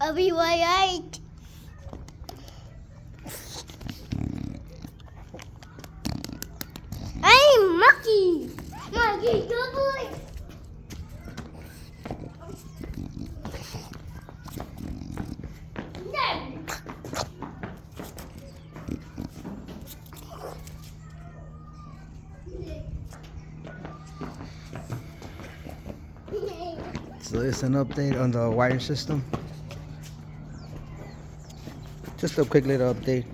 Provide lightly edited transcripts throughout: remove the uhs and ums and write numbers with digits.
I'll be right. I'm Mucky. Mucky, good boy. So it's an update on the wiring system. Just a quick little update.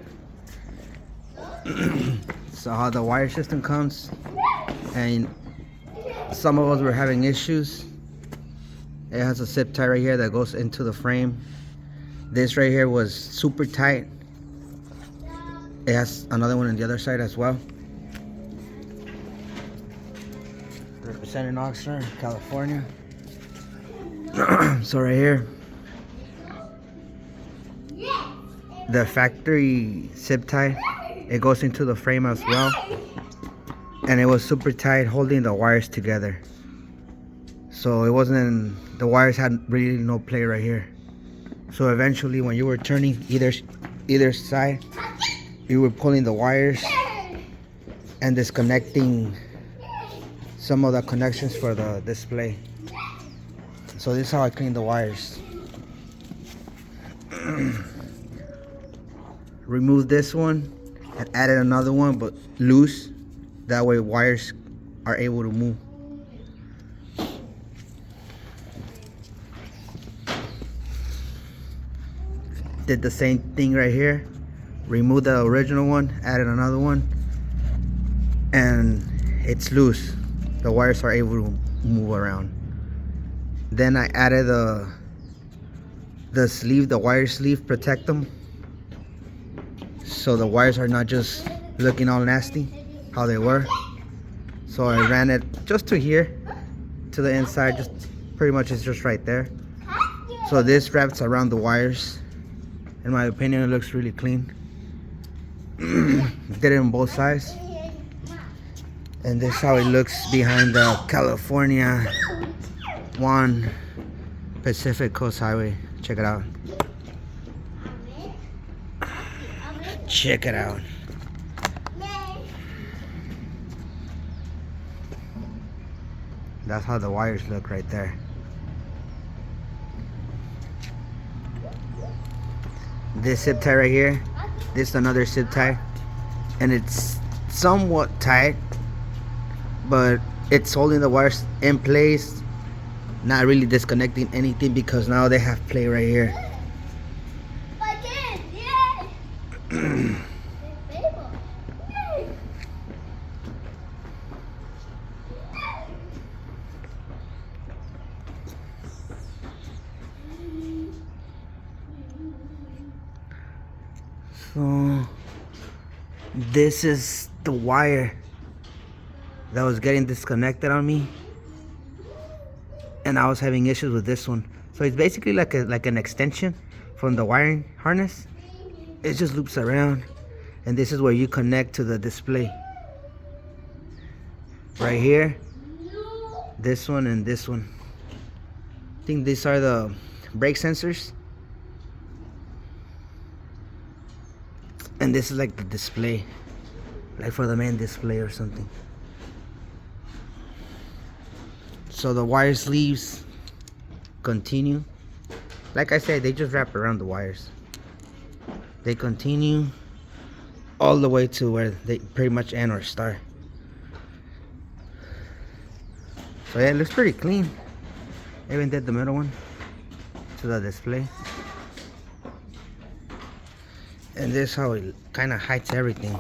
So how the wire system comes, and some of us were having issues. It has a zip tie right here that goes into the frame. This right here was super tight. It has another one on the other side as well. Representing Oxnard, California. So right here, the factory zip tie, it goes into the frame as well, and it was super tight holding the wires together. So it wasn't, the wires had really no play right here. So eventually when you were turning either side, you were pulling the wires and disconnecting some of the connections for the display. So this is how I clean the wires. Remove this one and added another one, but loose. That way wires are able to move. Did the same thing right here. Remove the original one, added another one, and it's loose. The wires are able to move around. Then I added the sleeve, the wire sleeve, protect them, so the wires are not just looking all nasty how they were. So I ran it just to here, to the inside, just pretty much it's just right there. So this wraps around the wires. In my opinion, it looks really clean. Did it on both sides. And this is how it looks behind the California 1 Pacific Coast Highway. Check it out. Check it out. That's how the wires look right there. This zip tie right here, this is another zip tie, and it's somewhat tight, but it's holding the wires in place, not really disconnecting anything, because now they have play right here. So this is the wire that was getting disconnected on me, and I was having issues with this one. So it's basically like an extension from the wiring harness. It just loops around, and this is where you connect to the display. Right here, this one and this one. I think these are the brake sensors. And this is like the display, like for the main display or something. So the wire sleeves continue. Like I said, they just wrap around the wires. They continue all the way to where they pretty much end or start. So yeah, it looks pretty clean. I even did the middle one to the display. And this is how it kind of hides everything.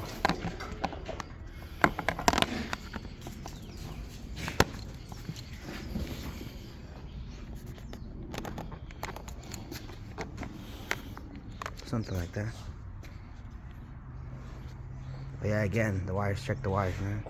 Something like that. But yeah, again, the wires, check the wires, man.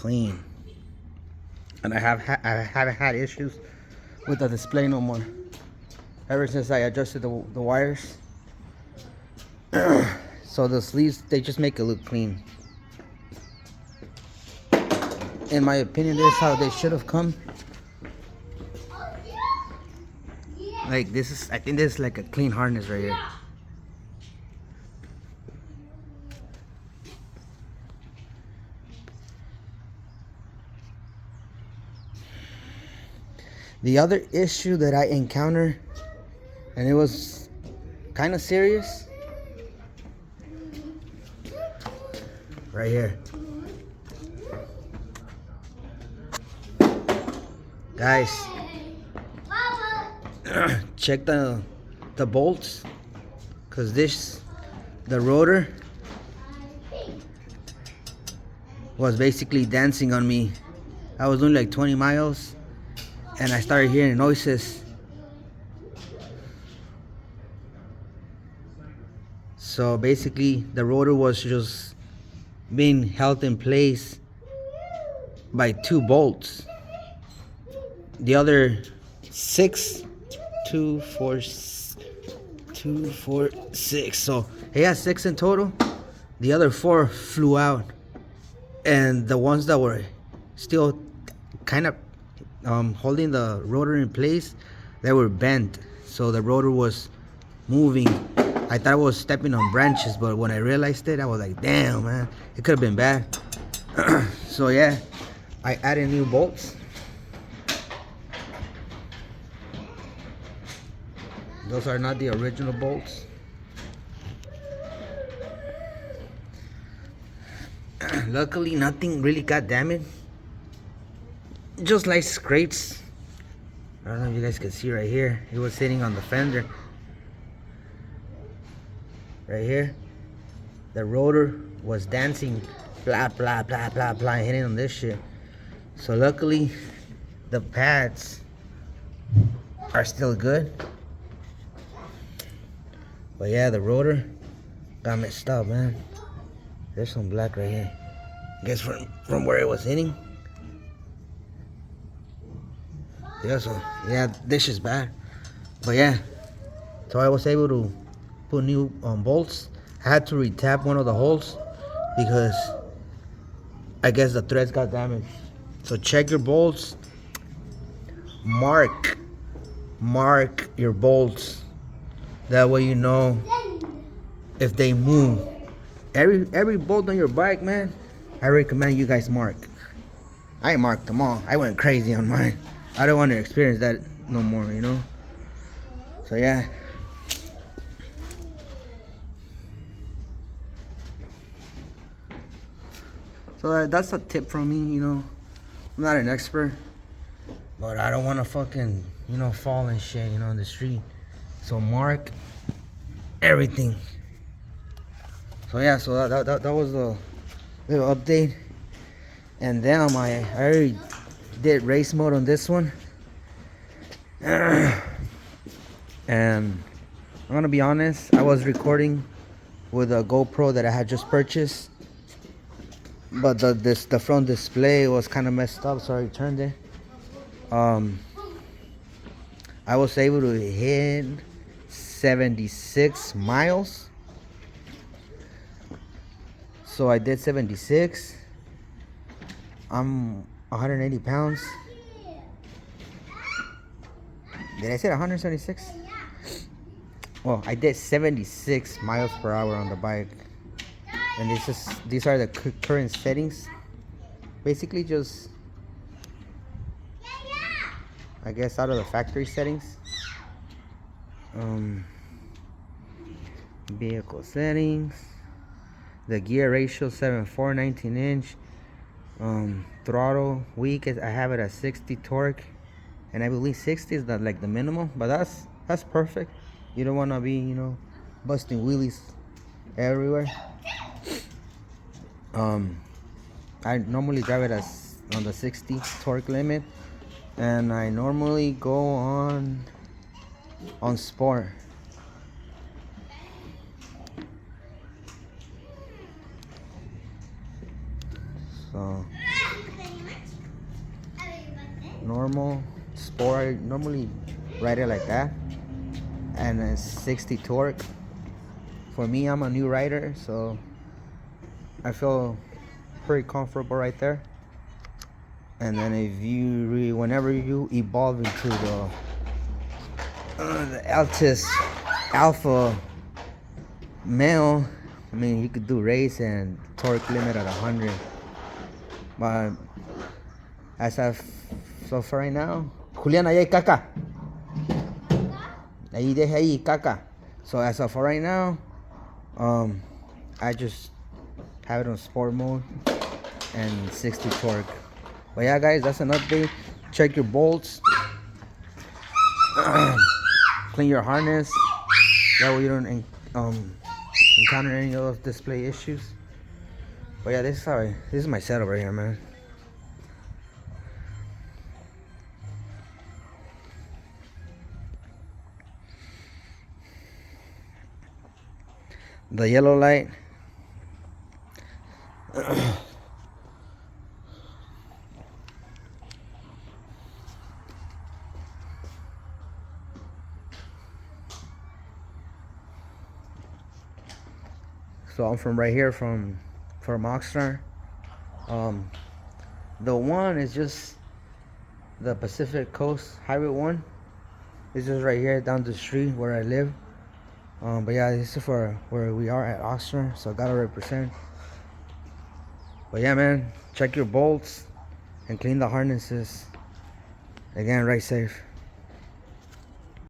clean. And I haven't had issues with the display no more. Ever since I adjusted the wires. So the sleeves, they just make it look clean. In my opinion, this is how they should have come. Like this is, I think this is like a clean harness right here. The other issue that I encountered, and it was kind of serious, right here. Guys, check the bolts, because the rotor was basically dancing on me. I was doing like 20 miles and I started hearing noises. So basically the rotor was just being held in place by 2 bolts. The other 6, 2, 4, 2, 4, 6. So he has 6 in total. The other 4 flew out, and the ones that were still kind of holding the rotor in place, they were bent. So the rotor was moving. I thought I was stepping on branches, but when I realized it, I was like, damn, man, it could have been bad. So yeah, I added new bolts. Those are not the original bolts. Luckily, nothing really got damaged. Just like scrapes. I don't know if you guys can see right here. It was sitting on the fender. Right here. The rotor was dancing. Blah, blah, blah, blah, blah. Hitting on this shit. So luckily, the pads are still good. But yeah, the rotor got messed up, man. There's some black right here. I guess from where it was hitting. Yeah, so yeah, this is bad. But yeah, so I was able to put new bolts. I had to retap one of the holes because I guess the threads got damaged. So check your bolts. Mark your bolts. That way you know if they move. Every bolt on your bike, man, I recommend you guys mark. I marked them all. I went crazy on mine. I don't want to experience that no more, you know. So yeah. So that's a tip from me, you know. I'm not an expert, but I don't want to fucking, you know, fall and shit, you know, in the street. So mark everything. So yeah, so that was a little update. And then I already did race mode on this one. And I'm gonna be honest, I was recording with a GoPro that I had just purchased, but the front display was kind of messed up, so I returned it. I was able to hit 76 miles. So I did 76. I'm 180 pounds. Did I say 176? Well, I did 76 miles per hour on the bike. And these are the current settings. Basically just, I guess, out of the factory settings. Vehicle settings. The gear ratio 7.4, 19 inch. Throttle weak, I have it at 60 torque, and I believe 60 is like the minimum, but that's perfect. You don't want to be, you know, busting wheelies everywhere. I normally drive it as on the 60 torque limit, and I normally go on sport. So normal, sport. I normally ride it like that, and it's 60 torque. For me, I'm a new rider, so I feel pretty comfortable right there. And then if you whenever you evolve into the Altis Alpha male, I mean, you could do race and torque limit at 100. But as of so for right now, Julián, ahí hay caca. Ahí deja ahí caca. So as of for right now, I just have it on sport mode and 60 torque. But yeah, guys, that's an update. Check your bolts. Clean your harness. That way you don't encounter any of those display issues. But yeah, this is my setup right here, man. The yellow light. So I'm from right here from Oxnard. The one is just the Pacific Coast Highway 1. It's just right here down the street where I live. But yeah, this is for where we are at Oxnard, so I gotta represent. But yeah, man, check your bolts and clean the harnesses. Again, ride safe.